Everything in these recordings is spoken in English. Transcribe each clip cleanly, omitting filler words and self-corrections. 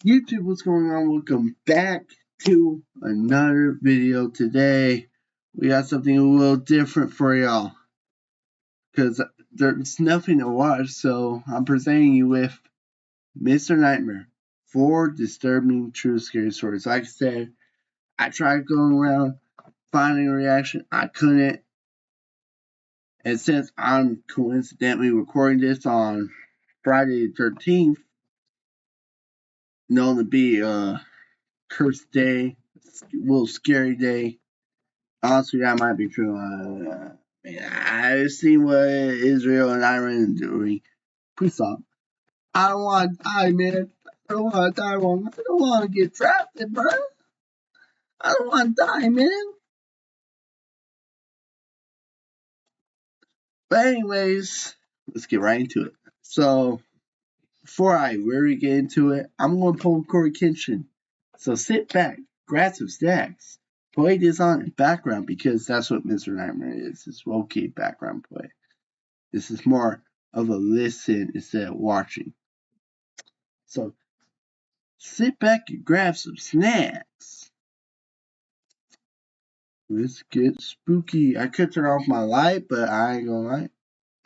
YouTube, what's going on? Welcome back to another video. Today we got something a little different for y'all because there's nothing to watch, so I'm presenting you with Mr. Nightmare, 4 disturbing true scary stories. Like I said, I tried going around finding a reaction, I couldn't, and since I'm coincidentally recording this on Friday the 13th, known to be a cursed day, a little scary day. Honestly, that might be true. I've seen what Israel and Iran are doing. Please stop. I don't want to die, man. I don't want to die. I don't want to get drafted, bro. I don't want to die, man. But anyways, let's get right into it. So, before I really get into it, I'm going to pull Corey Kenshin. So sit back, grab some snacks, play this on in background because that's what Mr. Nightmare is. It's okay background play. This is more of a listen instead of watching. So sit back and grab some snacks. Let's get spooky. I could turn off my light, but I ain't gonna lie.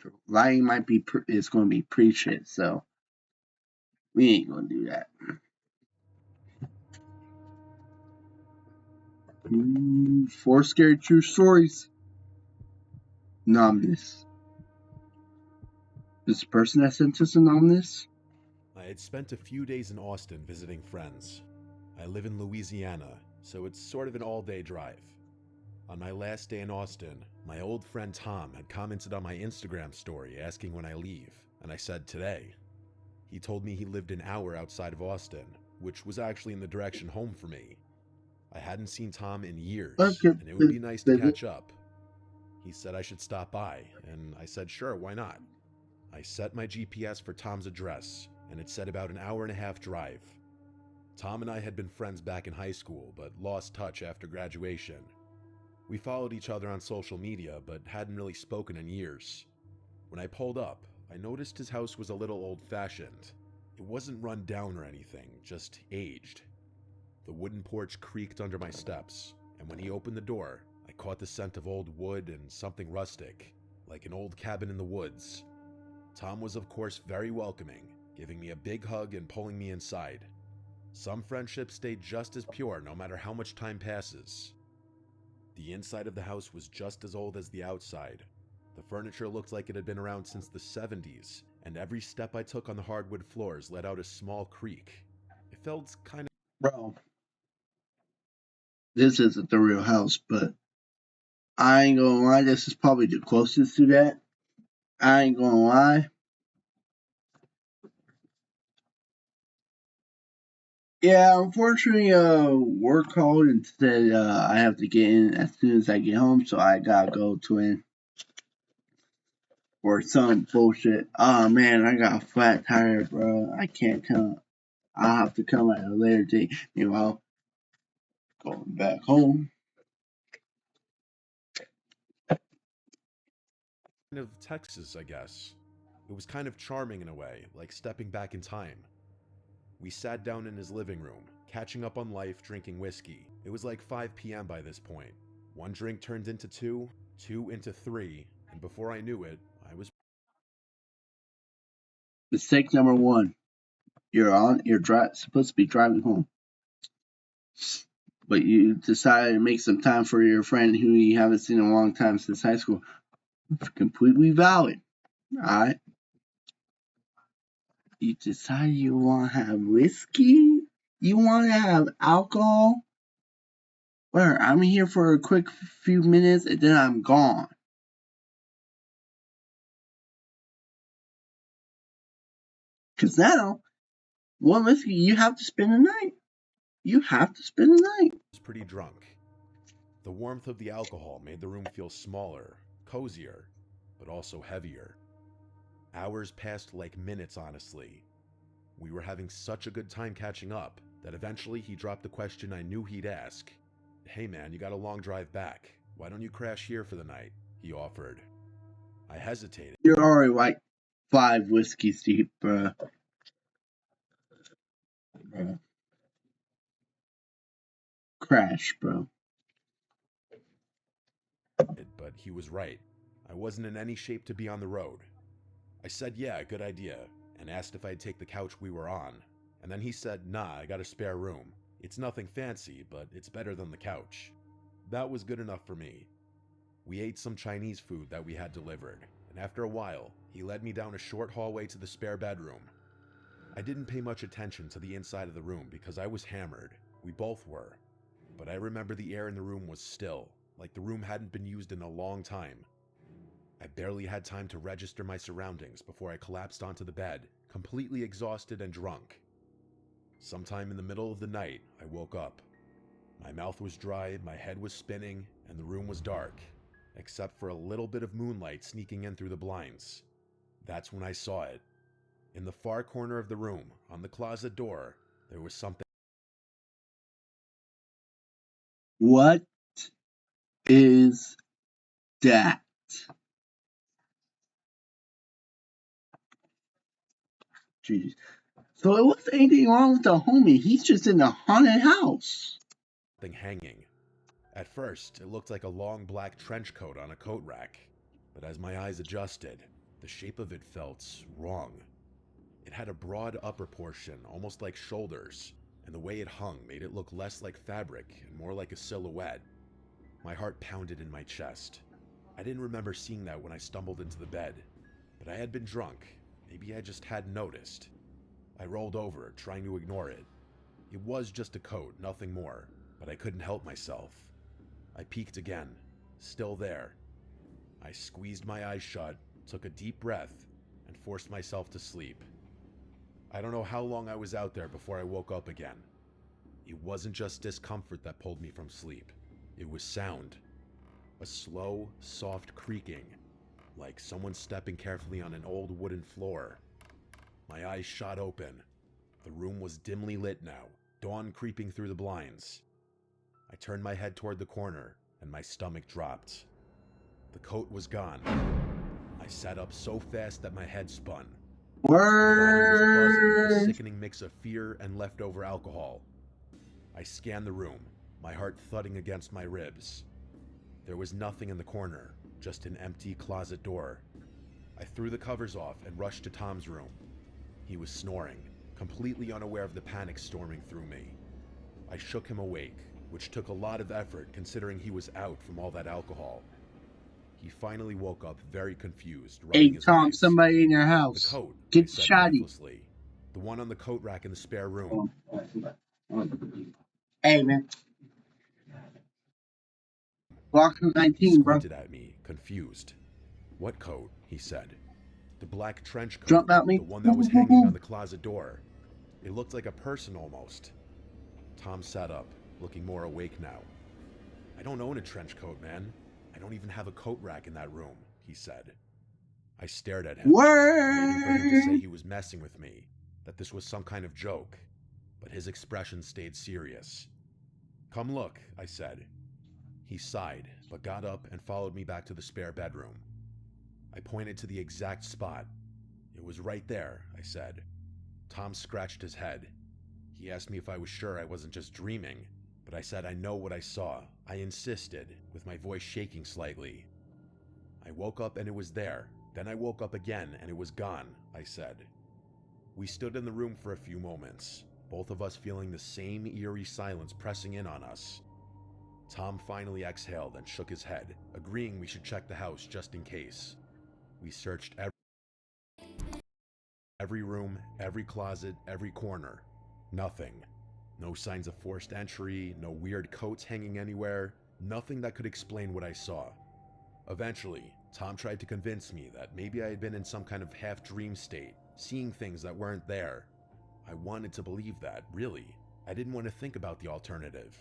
The lighting might be it's gonna be pretty shit, so we ain't gonna do that. 4 scary true stories. Anonymous. This person that sent us anonymous. I had spent a few days in Austin visiting friends. I live in Louisiana, so it's sort of an all-day drive. On my last day in Austin, my old friend Tom had commented on my Instagram story asking when I leave, and I said today. He told me he lived an hour outside of Austin, which was actually in the direction home for me. I hadn't seen Tom in years, Okay, and it would be nice to catch up. He said I should stop by, and I said sure, why not? I set my GPS for Tom's address, and it said about an hour and a half drive. Tom and I had been friends back in high school, but lost touch after graduation. We followed each other on social media, but hadn't really spoken in years. When I pulled up, I noticed his house was a little old-fashioned. It wasn't run down or anything, just aged. The wooden porch creaked under my steps, and when he opened the door, I caught the scent of old wood and something rustic, like an old cabin in the woods. Tom was of course very welcoming, giving me a big hug and pulling me inside. Some friendships stay just as pure no matter how much time passes. The inside of the house was just as old as the outside. The furniture looked like it had been around since the 70s, and every step I took on the hardwood floors let out a small creak. It felt kind of... bro. This isn't the real house, but I ain't gonna lie. This is probably the closest to that. I ain't gonna lie. Yeah, unfortunately, work called and said I have to get in as soon as I get home, so I gotta go to it or some bullshit. Oh man, I got a flat tire, bro. I can't come. I'll have to come at a later date. Meanwhile, going back home. Texas, I guess. It was kind of charming in a way, like stepping back in time. We sat down in his living room, catching up on life, drinking whiskey. It was like 5 p.m. by this point. One drink turned into two, two into three, and before I knew it, I was... Mistake number 1. You're supposed to be driving home. But you decided to make some time for your friend who you haven't seen in a long time since high school. It's completely valid. Alright? You decide you want to have whiskey? You want to have alcohol? Well, I'm here for a quick few minutes and then I'm gone. Because now, one whiskey, you have to spend the night. You have to spend the night. pretty drunk. The warmth of the alcohol made the room feel smaller, cozier, but also heavier. Hours passed like minutes, honestly. We were having such a good time catching up that eventually he dropped the question I knew he'd ask. Hey man, you got a long drive back. Why don't you crash here for the night? He offered. I hesitated. You're already like 5 whiskeys deep, bruh. crash, bro. But he was right. I wasn't in any shape to be on the road. I said, yeah, good idea, and asked if I'd take the couch we were on. And then he said, nah, I got a spare room. It's nothing fancy, but it's better than the couch. That was good enough for me. We ate some Chinese food that we had delivered, and after a while, he led me down a short hallway to the spare bedroom. I didn't pay much attention to the inside of the room because I was hammered. We both were. But I remember the air in the room was still, like the room hadn't been used in a long time. I barely had time to register my surroundings before I collapsed onto the bed, completely exhausted and drunk. Sometime in the middle of the night, I woke up. My mouth was dry, my head was spinning, and the room was dark, except for a little bit of moonlight sneaking in through the blinds. That's when I saw it. In the far corner of the room, on the closet door, there was something. What is that? Jeez. So it wasn't anything wrong with the homie. He's just in a haunted house. Hanging. At first, it looked like a long black trench coat on a coat rack, but as my eyes adjusted, the shape of it felt wrong. It had a broad upper portion, almost like shoulders, and the way it hung made it look less like fabric and more like a silhouette. My heart pounded in my chest. I didn't remember seeing that when I stumbled into the bed, but I had been drunk. Maybe I just hadn't noticed. I rolled over, trying to ignore it. It was just a coat, nothing more, but I couldn't help myself. I peeked again, still there. I squeezed my eyes shut, took a deep breath, and forced myself to sleep. I don't know how long I was out there before I woke up again. It wasn't just discomfort that pulled me from sleep. It was sound. A slow, soft creaking, like someone stepping carefully on an old wooden floor. My eyes shot open. The room was dimly lit now, dawn creeping through the blinds. I turned my head toward the corner, and my stomach dropped. The coat was gone. I sat up so fast that my head spun. My body was buzzing with a Word. sickening mix of fear and leftover alcohol. I scanned the room, my heart thudding against my ribs. There was nothing in the corner, just an empty closet door. I threw the covers off and rushed to Tom's room. He was snoring, completely unaware of the panic storming through me. I shook him awake, which took a lot of effort considering he was out from all that alcohol. He finally woke up very confused, rubbing Hey, his Tom, eyes. somebody in your The house. coat, I Get said shoddy. breathlessly. The one on the coat rack in the spare room. Hey, man. Block He 19, bro. squinted at me, confused. What coat? He said. The black trench coat, Jump out me. the one that was hanging on the closet door. It looked like a person almost. Tom sat up, looking more awake now. I don't own a trench coat, man. I don't even have a coat rack in that room, he said. I stared at him, waiting for him to say Word. he was messing with me, that this was some kind of joke, but his expression stayed serious. Come look, I said. He sighed, but got up and followed me back to the spare bedroom. I pointed to the exact spot. It was right there, I said. Tom scratched his head. He asked me if I was sure I wasn't just dreaming, but I said I know what I saw. I insisted, with my voice shaking slightly. I woke up and it was there. Then I woke up again and it was gone, I said. We stood in the room for a few moments, both of us feeling the same eerie silence pressing in on us. Tom finally exhaled and shook his head, agreeing we should check the house just in case. We searched every room, every closet, every corner. Nothing. No signs of forced entry, no weird coats hanging anywhere, nothing that could explain what I saw. Eventually, Tom tried to convince me that maybe I had been in some kind of half-dream state, seeing things that weren't there. I wanted to believe that, really. I didn't want to think about the alternative.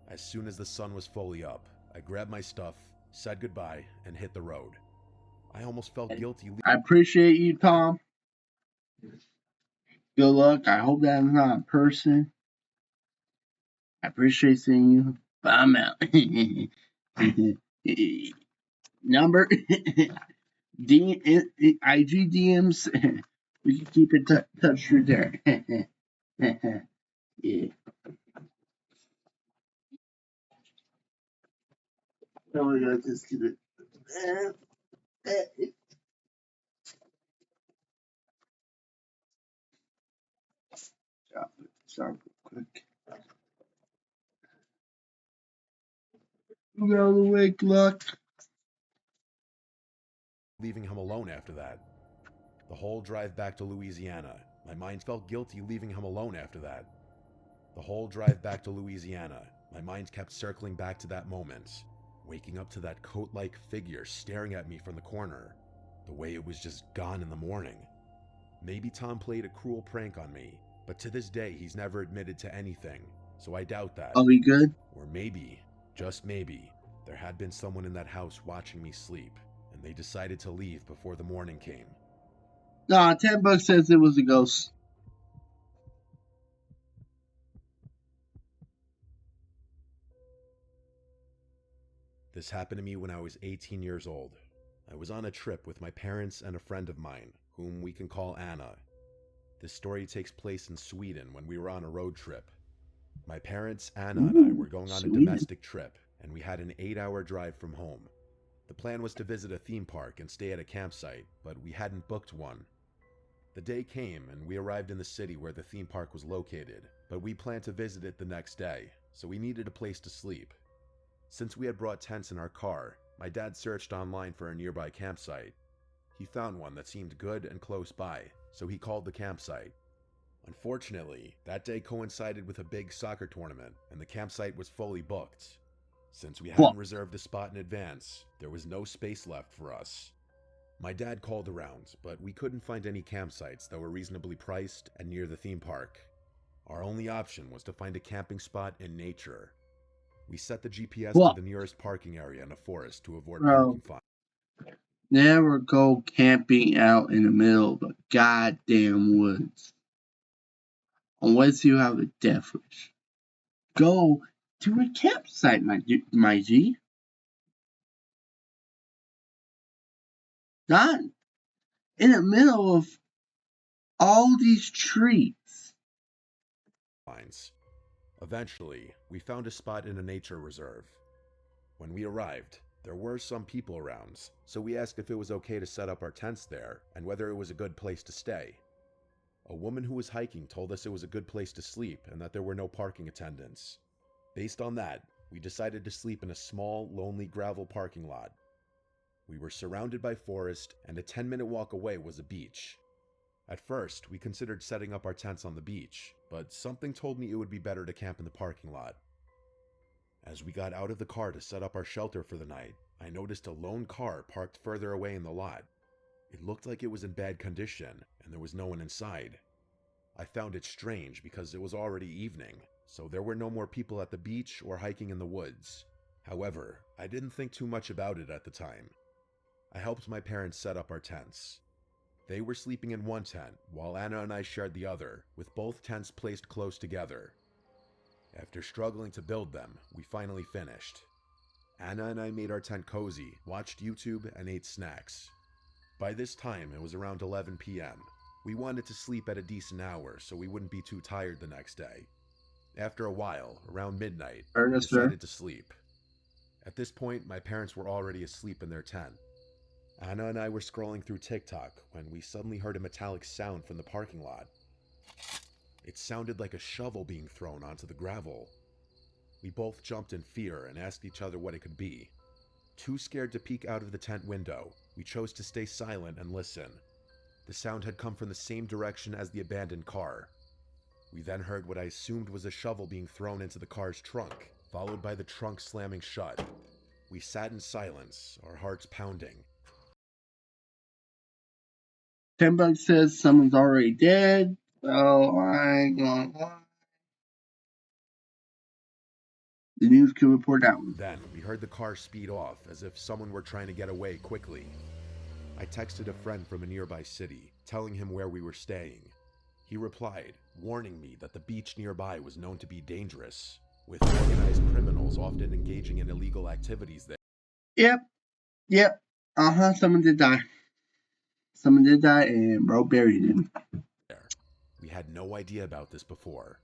As soon as the sun was fully up, I grabbed my stuff, said goodbye, and hit the road. I almost felt guilty. I appreciate you, Tom. Good luck. I hope that's not a person. I appreciate seeing you. But I'm out. Number IG DMs. We can keep in touch through there. Yeah. So we gotta just get it. Stop real quick. Go the way, Gluck. Leaving him alone after that. The whole drive back to Louisiana, my mind felt guilty leaving him alone after that. The whole drive back to Louisiana, my mind kept circling back to that moment, waking up to that coat-like figure staring at me from the corner, the way it was just gone in the morning. Maybe Tom played a cruel prank on me, but to this day he's never admitted to anything, so I doubt that. Are we good? Or maybe, just maybe, there had been someone in that house watching me sleep, and they decided to leave before the morning came. Nah, $10 says it was a ghost. This happened to me when I was 18 years old. I was on a trip with my parents and a friend of mine, whom we can call Anna. This story takes place in Sweden when we were on a road trip. My parents, Anna, and I were going on a domestic trip, and we had an 8-hour drive from home. The plan was to visit a theme park and stay at a campsite, but we hadn't booked one. The day came, and we arrived in the city where the theme park was located, but we planned to visit it the next day, so we needed a place to sleep. Since we had brought tents in our car, my dad searched online for a nearby campsite. He found one that seemed good and close by, so he called the campsite. Unfortunately, that day coincided with a big soccer tournament, and the campsite was fully booked. Since we hadn't reserved a spot in advance, there was no space left for us. My dad called around, but we couldn't find any campsites that were reasonably priced and near the theme park. Our only option was to find a camping spot in nature. We set the GPS to the nearest parking area in a forest to avoid parking fines. Never go camping out in the middle of the goddamn woods. Unless you have a death wish. Go to a campsite, my G. Not in the middle of all these trees. Eventually, we found a spot in a nature reserve. When we arrived, there were some people around, so we asked if it was okay to set up our tents there and whether it was a good place to stay. A woman who was hiking told us it was a good place to sleep and that there were no parking attendants. Based on that, we decided to sleep in a small, lonely gravel parking lot. We were surrounded by forest, and a 10-minute walk away was a beach. At first, we considered setting up our tents on the beach, but something told me it would be better to camp in the parking lot. As we got out of the car to set up our shelter for the night, I noticed a lone car parked further away in the lot. It looked like it was in bad condition, and there was no one inside. I found it strange because it was already evening, so there were no more people at the beach or hiking in the woods. However, I didn't think too much about it at the time. I helped my parents set up our tents. They were sleeping in one tent, while Anna and I shared the other, with both tents placed close together. After struggling to build them, we finally finished. Anna and I made our tent cozy, watched YouTube, and ate snacks. By this time, it was around 11 p.m. We wanted to sleep at a decent hour so we wouldn't be too tired the next day. After a while, around midnight, we decided to sleep. At this point, my parents were already asleep in their tent. Anna and I were scrolling through TikTok when we suddenly heard a metallic sound from the parking lot. It sounded like a shovel being thrown onto the gravel. We both jumped in fear and asked each other what it could be. Too scared to peek out of the tent window, we chose to stay silent and listen. The sound had come from the same direction as the abandoned car. We then heard what I assumed was a shovel being thrown into the car's trunk, followed by the trunk slamming shut. We sat in silence, our hearts pounding. $10 says someone's already dead, so I ain't gonna lie. The news can report that one. Then we heard the car speed off as if someone were trying to get away quickly. I texted a friend from a nearby city, telling him where we were staying. He replied, warning me that the beach nearby was known to be dangerous, with organized criminals often engaging in illegal activities there. Yep. Someone did die. And bro buried him. We had no idea about this before.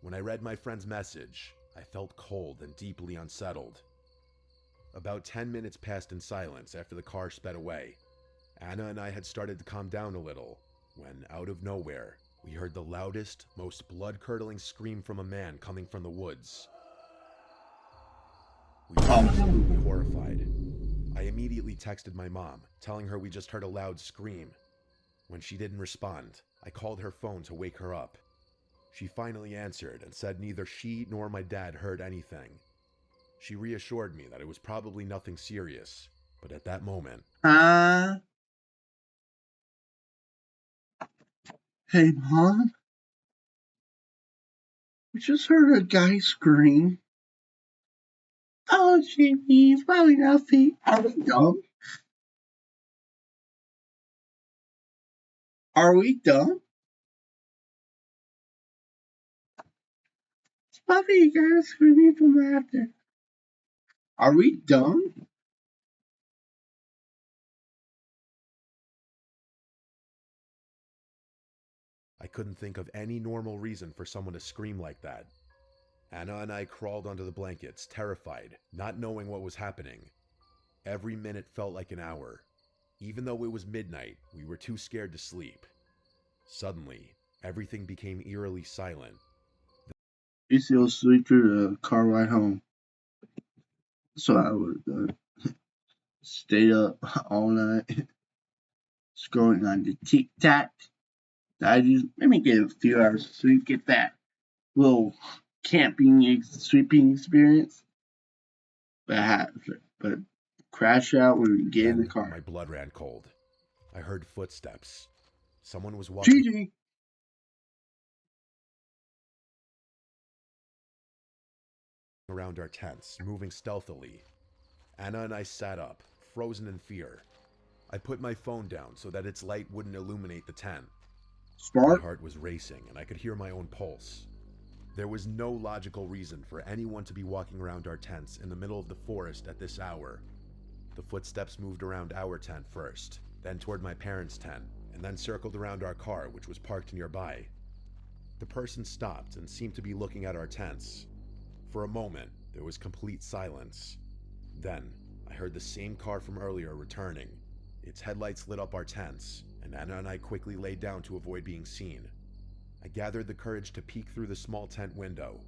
When I read my friend's message, I felt cold and deeply unsettled. About 10 minutes passed in silence after the car sped away. Anna and I had started to calm down a little when, out of nowhere, we heard the loudest, most blood-curdling scream from a man coming from the woods. We were absolutely horrified. I immediately texted my mom, telling her we just heard a loud scream. When she didn't respond, I called her phone to wake her up. She finally answered and said neither she nor my dad heard anything. She reassured me that it was probably nothing serious, but at that moment... Hey, Mom? We just heard a guy scream. Oh, Jimmy, it's probably nothing. Are we dumb? Are we dumb? It's probably a guy screaming from laughter. Are we dumb? I couldn't think of any normal reason for someone to scream like that. Anna and I crawled under the blankets, terrified, not knowing what was happening. Every minute felt like an hour. Even though it was midnight, we were too scared to sleep. Suddenly, everything became eerily silent. You still sleep through the car ride home. That's what I would have done. Stayed up all night, scrolling on the TikTok. I just let me get a few hours of sleep, get that little sleeping experience. But crash out when we get in the Then car. my blood ran cold. I heard footsteps. Someone was walking Gigi. around our tents, moving stealthily. Anna and I sat up, frozen in fear. I put my phone down so that its light wouldn't illuminate the tent. My Spark. heart was racing and I could hear my own pulse. There was no logical reason for anyone to be walking around our tents in the middle of the forest at this hour. The footsteps moved around our tent first, then toward my parents' tent, and then circled around our car, which was parked nearby. The person stopped and seemed to be looking at our tents. For a moment, there was complete silence. Then, I heard the same car from earlier returning. Its headlights lit up our tents, and Anna and I quickly laid down to avoid being seen. I gathered the courage to peek through the small tent window.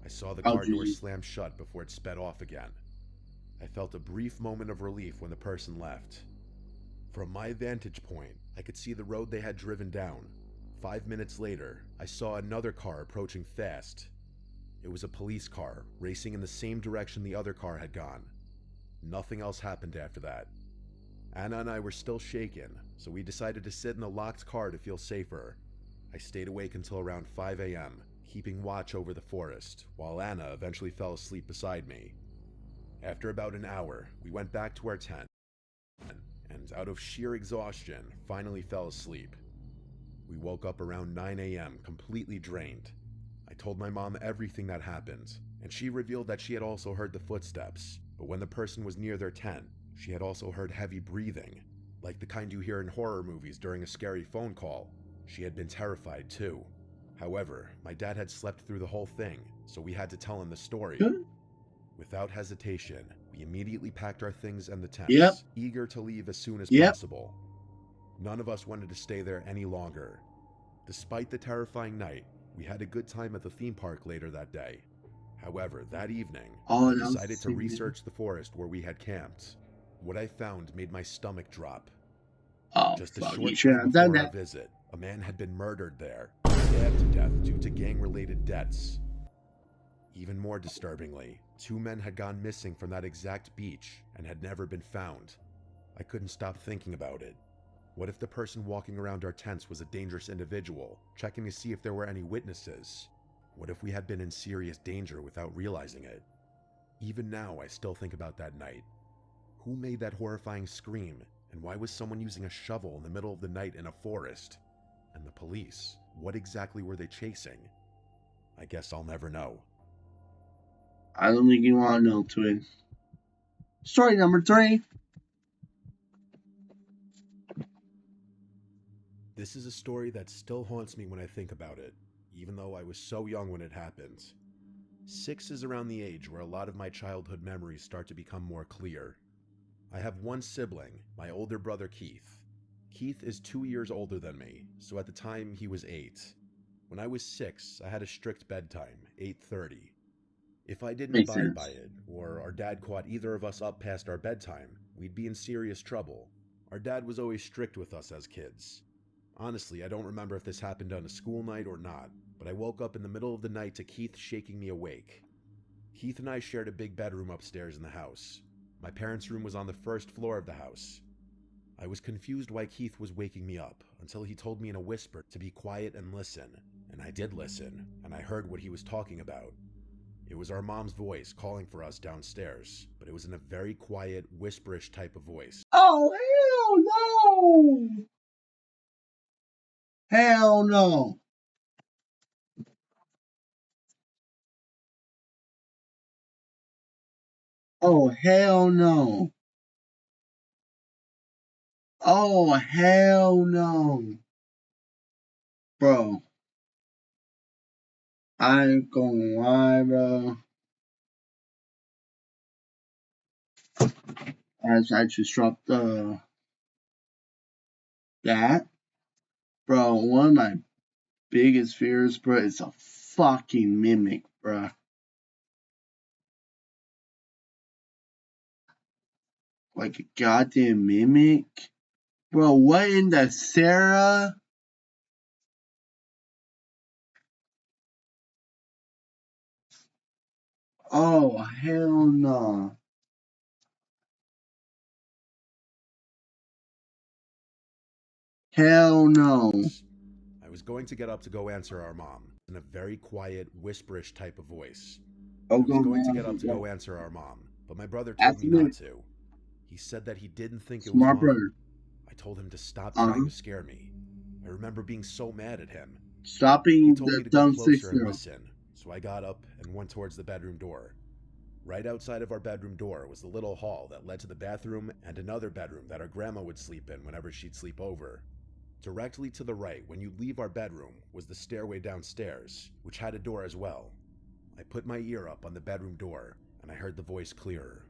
I saw the car door slam shut before it sped off again. I felt a brief moment of relief when the person left. From my vantage point, I could see the road they had driven down. 5 minutes later, I saw another car approaching fast. It was a police car, racing in the same direction the other car had gone. Nothing else happened after that. Anna and I were still shaken, so we decided to sit in the locked car to feel safer. I stayed awake until around 5 a.m., keeping watch over the forest, while Anna eventually fell asleep beside me. After about an hour, we went back to our tent, and out of sheer exhaustion, finally fell asleep. We woke up around 9 a.m., completely drained. I told my mom everything that happened, and she revealed that she had also heard the footsteps, but when the person was near their tent, she had also heard heavy breathing, like the kind you hear in horror movies during a scary phone call. She had been terrified too. However, my dad had slept through the whole thing, so we had to tell him the story. Without hesitation, we immediately packed our things and the tents, eager to leave as soon as possible. None of us wanted to stay there any longer. Despite the terrifying night, we had a good time at the theme park later that day. However, that evening, I decided to research the forest where we had camped. What I found made my stomach drop. Just a short time before our visit, a man had been murdered there, stabbed to death due to gang-related deaths. Even more disturbingly, 2 men had gone missing from that exact beach and had never been found. I couldn't stop thinking about it. What if the person walking around our tents was a dangerous individual, checking to see if there were any witnesses? What if we had been in serious danger without realizing it? Even now, I still think about that night. Who made that horrifying scream, and why was someone using a shovel in the middle of the night in a forest? And the police, what exactly were they chasing? I guess I'll never know. I don't think you want to know, twin. Story number 3. This is a story that still haunts me when I think about it, even though I was so young when it happened. 6 is around the age where a lot of my childhood memories start to become more clear. I have one sibling, my older brother Keith. Keith is 2 years older than me, so at the time he was 8. When I was 6, I had a strict bedtime, 8:30. If I didn't Makes abide by sense. it, or our dad caught either of us up past our bedtime, we'd be in serious trouble. Our dad was always strict with us as kids. Honestly, I don't remember if this happened on a school night or not, but I woke up in the middle of the night to Keith shaking me awake. Keith and I shared a big bedroom upstairs in the house. My parents' room was on the first floor of the house. I was confused why Keith was waking me up, until he told me in a whisper to be quiet and listen, and I did listen, and I heard what he was talking about. It was our mom's voice calling for us downstairs, but it was in a very quiet, whisperish type of voice. Oh, hell no! Hell no! Oh, hell no! Oh, hell no! Bro, I ain't gonna lie, bro. As I just dropped that, bro, one of my biggest fears, bro, is a fucking mimic, bro. Like a goddamn mimic? Bro, what in the Sarah? Oh, hell no. Hell no. I was going to get up to go answer our mom, in a very quiet, whisperish type of voice. I Oh, was go, going to man. get up to go answer our mom, but my brother told That's me me. not to. He said that he didn't think it was Smart mom. brother. I told him to stop trying Uh-huh. to scare me. I remember being so mad at him. Stop He being told the me to go dumb closer and 6-year-old. listen, so I got up and went towards the bedroom door. Right outside of our bedroom door was the little hall that led to the bathroom and another bedroom that our grandma would sleep in whenever she'd sleep over. Directly to the right, when you leave our bedroom, was the stairway downstairs, which had a door as well. I put my ear up on the bedroom door, and I heard the voice clearer.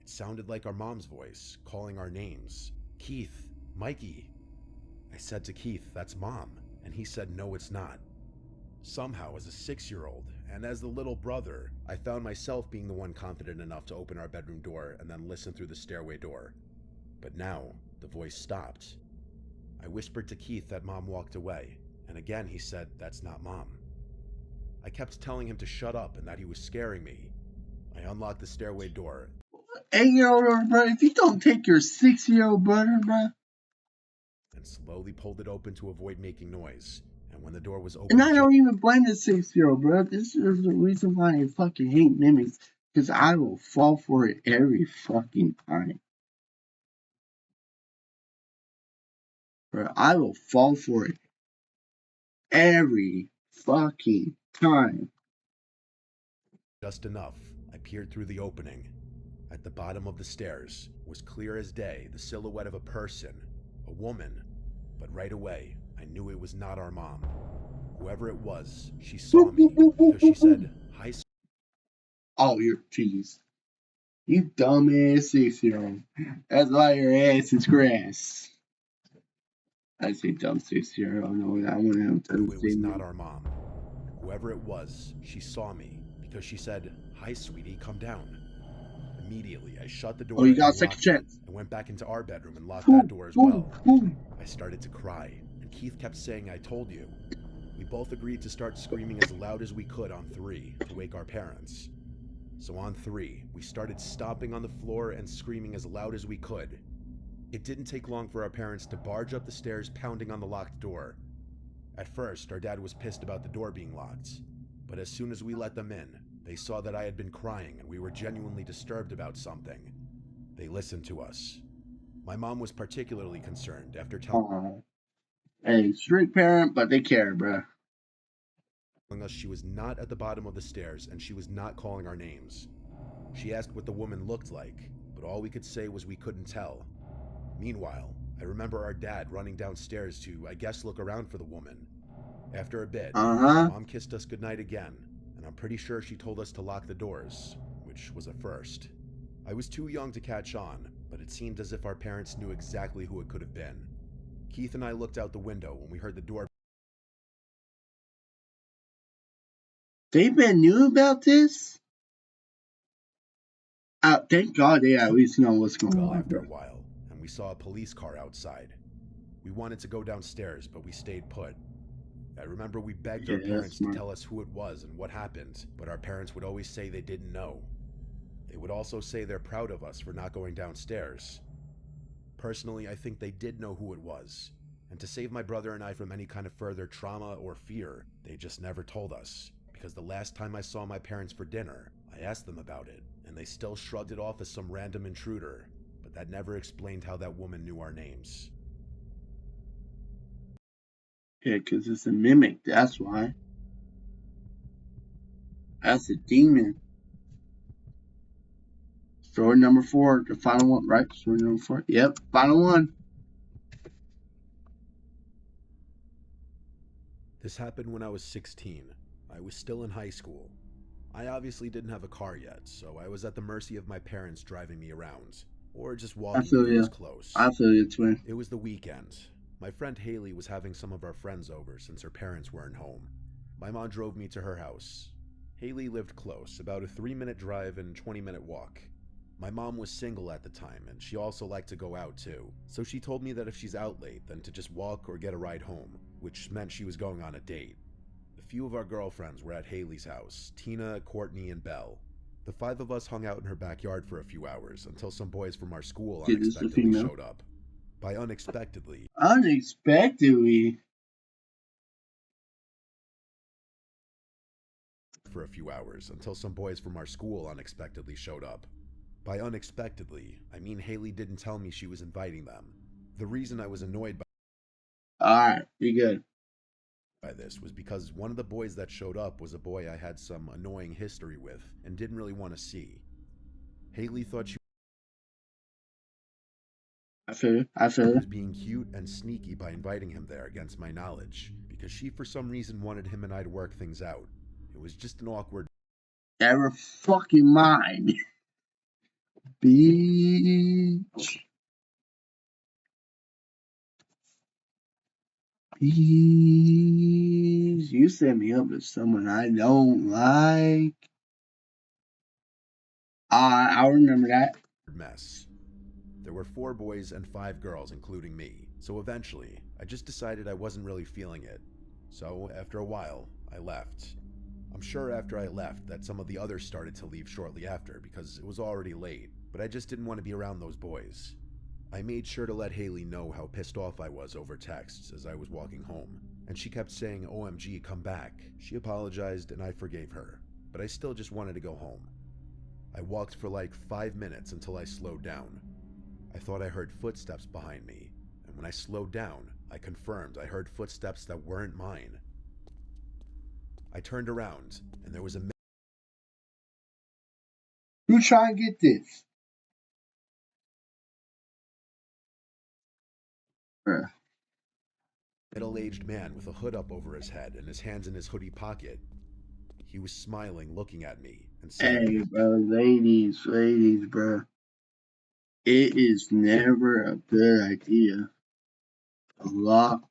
It sounded like our mom's voice, calling our names. Keith, Mikey. I said to Keith, "That's Mom," and he said, "No, it's not." Somehow, as a 6-year-old, and as the little brother, I found myself being the one confident enough to open our bedroom door and then listen through the stairway door. But now, the voice stopped. I whispered to Keith that Mom walked away, and again he said, "That's not Mom." I kept telling him to shut up and that he was scaring me. I unlocked the stairway door 8-year-old brother, if you don't take your 6-year-old brother, bro. and slowly pulled it open to avoid making noise. And when the door was And open I don't even blame the 6-year-old, bro. This is the reason why I fucking hate mimics. Because I will fall for it every fucking time. Bro, I will fall for it every fucking time. just enough, I peered through the opening. At the bottom of the stairs was clear as day the silhouette of a person, a woman. But right away, I knew it was not our mom. Whoever it was, she saw me because she said, "Hi." Oh, you're jeez. You dumbass 6-year-old. That's why your ass is grass. I say dumb 6-year-old. No, I want him to Knew it was say not me. our mom. Whoever it was, she saw me because she said, "Hi, sweetie, come down." Immediately, I shut the Oh, door you got a and second locked it, chance. and went back into our bedroom and locked that Boom, door as boom, well. boom. I started to cry, and Keith kept saying, "I told you." We both agreed to start screaming as loud as we could on 3 to wake our parents. So on 3, we started stomping on the floor and screaming as loud as we could. It didn't take long for our parents to barge up the stairs, pounding on the locked door. At first, our dad was pissed about the door being locked, but as soon as we let them in, they saw that I had been crying and we were genuinely disturbed about something. They listened to us. My mom was particularly concerned after telling Hey, strict parent, but they care, bro. us she was not at the bottom of the stairs and she was not calling our names. She asked what the woman looked like, but all we could say was we couldn't tell. Meanwhile, I remember our dad running downstairs to, I guess, look around for the woman. After a bit, Uh-huh. Mom kissed us goodnight again, and I'm pretty sure she told us to lock the doors, which was a first. I was too young to catch on, but it seemed as if our parents knew exactly who it could have been. Keith and I looked out the window when we heard the door They been knew about this? Thank God they at least know what's going bell on. after a while, and we saw a police car outside. We wanted to go downstairs, but we stayed put. I remember we begged our Yeah, parents to smart. tell us who it was and what happened, but our parents would always say they didn't know. They would also say they're proud of us for not going downstairs. Personally, I think they did know who it was, and to save my brother and I from any kind of further trauma or fear, they just never told us, because the last time I saw my parents for dinner, I asked them about it, and they still shrugged it off as some random intruder, but that never explained how that woman knew our names. Yeah, because it's a mimic, that's why. That's a demon. Story number 4, the final one, right? Story number 4. Yep, final one. This happened when I was 16. I was still in high school. I obviously didn't have a car yet, so I was at the mercy of my parents driving me around, or just walking if it was close. I feel you, twin. It was the weekend. My friend Haley was having some of our friends over since her parents weren't home. My mom drove me to her house. Haley lived close, about a 3-minute drive and 20-minute walk. My mom was single at the time, and she also liked to go out too, so she told me that if she's out late, then to just walk or get a ride home, which meant she was going on a date. A few of our girlfriends were at Haley's house, Tina, Courtney, and Belle. The 5 of us hung out in her backyard for a few hours until some boys from our school unexpectedly showed up. By unexpectedly, for a few hours until some boys from our school unexpectedly showed up. By unexpectedly, I mean Haley didn't tell me she was inviting them. The reason I was annoyed Alright, be good. by this was because one of the boys that showed up was a boy I had some annoying history with and didn't really want to see. Haley thought she was being cute and sneaky by inviting him there against my knowledge, because she for some reason wanted him and I to work things out. It was just an awkward Never fucking mind. Bitch. Please. You set me up with someone I don't like. I'll remember that. mess. There were 4 boys and 5 girls, including me, so eventually, I just decided I wasn't really feeling it. So, after a while, I left. I'm sure after I left that some of the others started to leave shortly after because it was already late, but I just didn't want to be around those boys. I made sure to let Haley know how pissed off I was over texts as I was walking home, and she kept saying, "OMG, come back." She apologized and I forgave her, but I still just wanted to go home. I walked for like 5 minutes until I slowed down. I thought I heard footsteps behind me, and when I slowed down, I confirmed I heard footsteps that weren't mine. I turned around, and there was a You try and get this. Bruh. middle-aged man with a hood up over his head and his hands in his hoodie pocket. He was smiling, looking at me, and said, Hey, bro, ladies, bro. It is never a good idea to walk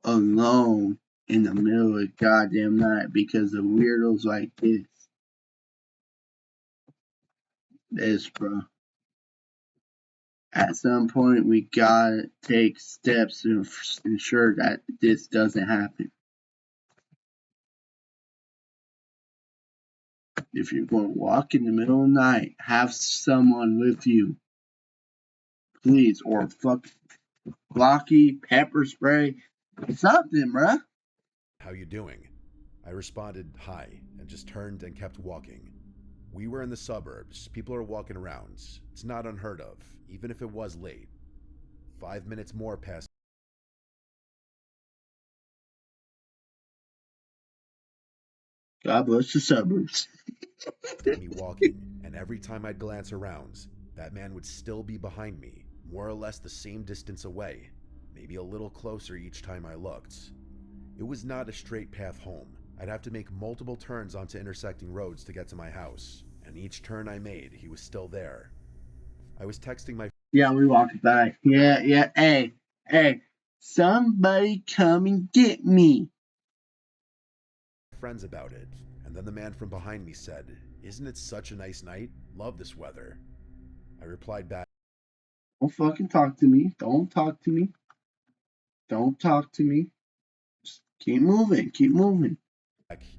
alone in the middle of the goddamn night because of weirdos like this. Bro. At some point, we gotta take steps to ensure that this doesn't happen. If you're going to walk in the middle of the night, have someone with you, please, or fuck Glocky, pepper spray, something, bruh. "How you doing?" I responded, "Hi," and just turned and kept walking. We were in the suburbs. People are walking around. It's not unheard of, even if it was late. 5 minutes more passed God bless the suburbs. me walking, and every time I'd glance around, that man would still be behind me, more or less the same distance away, maybe a little closer each time I looked. It was not a straight path home, I'd have to make multiple turns onto intersecting roads to get to my house, and each turn I made, he was still there. I was texting my Yeah, we walked by. Yeah. Hey. Somebody come and get me. friends about it, and then the man from behind me said, "Isn't it such a nice night? Love this weather." I replied back, Don't fucking talk to me. Don't talk to me. Don't talk to me. Just keep moving. Keep moving.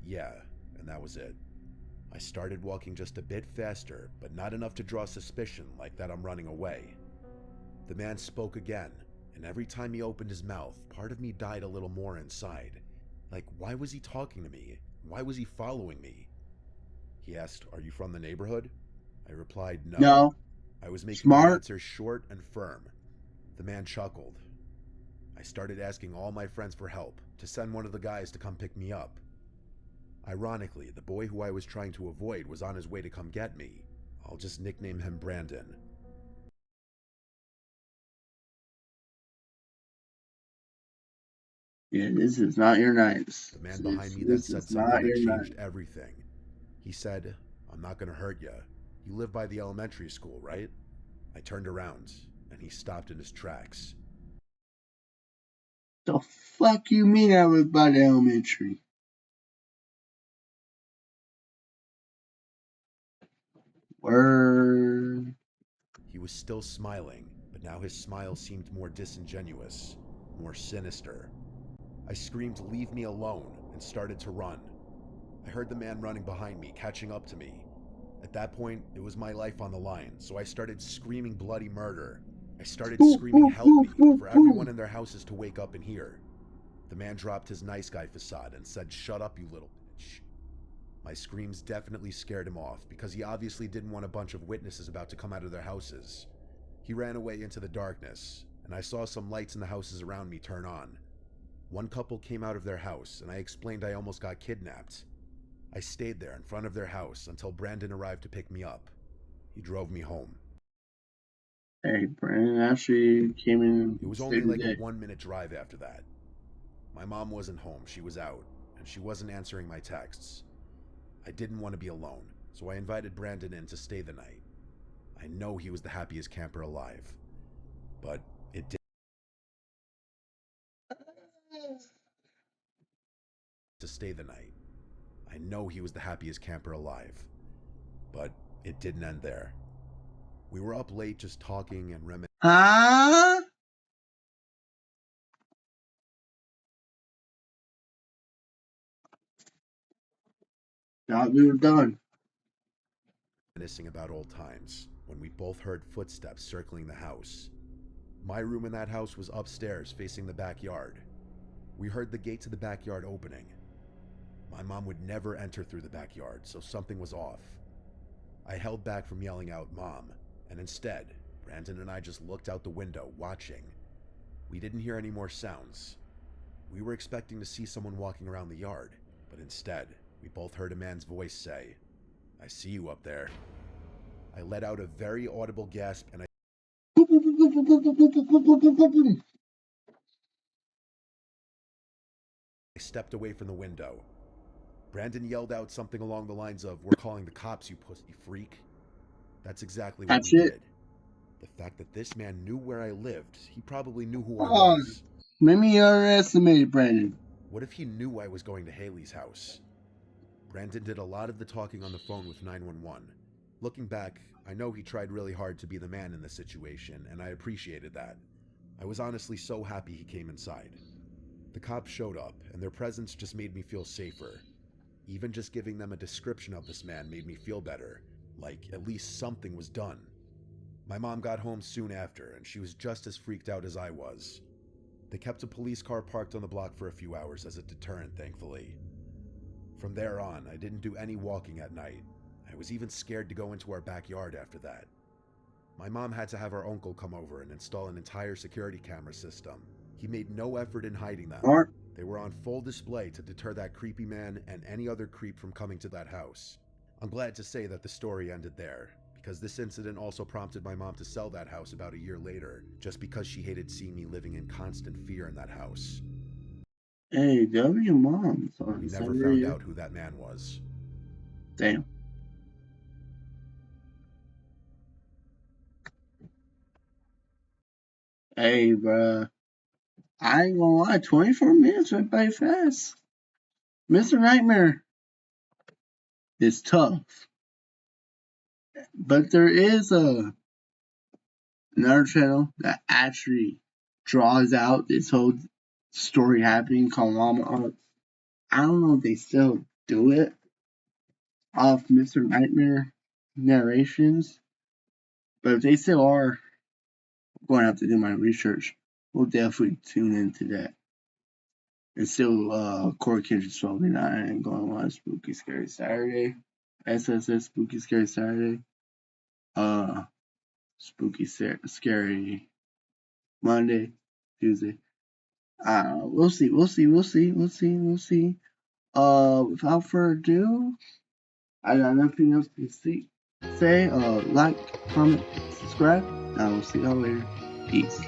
"Yeah," and that was it. I started walking just a bit faster, but not enough to draw suspicion like that I'm running away. The man spoke again, and every time he opened his mouth, part of me died a little more inside. Like, why was he talking to me? Why was he following me? He asked, "Are you from the neighborhood?" I replied, "No." No. I was making my Smart. answers short and firm. The man chuckled. I started asking all my friends for help, to send one of the guys to come pick me up. Ironically, the boy who I was trying to avoid was on his way to come get me. I'll just nickname him Brandon. Yeah, this is not your night. The man behind me then This said is not something that your changed night. everything. He said, "I'm not gonna hurt you. You live by the elementary school, right?" I turned around, and he stopped in his tracks. The fuck you mean I was by the elementary? Word. He was still smiling, but now his smile seemed more disingenuous, more sinister. I screamed, "Leave me alone," and started to run. I heard the man running behind me, catching up to me. At that point, it was my life on the line, so I started screaming bloody murder. I started screaming, "Help me," for everyone in their houses to wake up and hear. The man dropped his nice guy facade and said, "Shut up, you little bitch." My screams definitely scared him off, because he obviously didn't want a bunch of witnesses about to come out of their houses. He ran away into the darkness, and I saw some lights in the houses around me turn on. One couple came out of their house, and I explained I almost got kidnapped. I stayed there in front of their house until Brandon arrived to pick me up. He drove me home. Hey, Brandon actually came in It and was only saved the like a day. 1-minute drive after that. My mom wasn't home, she was out, and she wasn't answering my texts. I didn't want to be alone, so I invited Brandon in to stay the night. I know he was the happiest camper alive, but it did to stay the night. I know he was the happiest camper alive, but it didn't end there. We were up late just talking and reminiscing. Huh? Thought we were done. Reminiscing about old times when we both heard footsteps circling the house. My room in that house was upstairs facing the backyard. We heard the gate to the backyard opening. My mom would never enter through the backyard, so something was off. I held back from yelling out, "Mom," and instead, Brandon and I just looked out the window, watching. We didn't hear any more sounds. We were expecting to see someone walking around the yard, but instead, we both heard a man's voice say, "I see you up there." I let out a very audible gasp and I stepped away from the window. Brandon yelled out something along the lines of, "We're calling the cops, you pussy freak." That's exactly what That's we it. did. The fact that this man knew where I lived, he probably knew who I Oh, was. maybe you underestimated Brandon. What if he knew I was going to Haley's house? Brandon did a lot of the talking on the phone with 911. Looking back, I know he tried really hard to be the man in the situation, and I appreciated that. I was honestly so happy he came inside. The cops showed up, and their presence just made me feel safer. Even just giving them a description of this man made me feel better, like at least something was done. My mom got home soon after, and she was just as freaked out as I was. They kept a police car parked on the block for a few hours as a deterrent, thankfully. From there on, I didn't do any walking at night. I was even scared to go into our backyard after that. My mom had to have our uncle come over and install an entire security camera system. He made no effort in hiding them. Smart. They were on full display to deter that creepy man and any other creep from coming to that house. I'm glad to say that the story ended there, because this incident also prompted my mom to sell that house about a year later, just because she hated seeing me living in constant fear in that house. Hey, W Mom. We never found out who that man was. Damn. Hey, bruh. I ain't gonna lie, 24 minutes went by fast. Mr. Nightmare is tough. But there is another channel that actually draws out this whole story happening called Mama Arts. I don't know if they still do it off Mr. Nightmare narrations, but if they still are, I'm going to have to do my research. We'll definitely tune into that. It's still Corey Kitchens 12:09 going on Spooky Scary Saturday. SSS Spooky Scary Saturday. Spooky Scary Monday, Tuesday. We'll see. Without further ado, I got nothing else to say. Like, comment, subscribe, and I will see y'all later. Peace.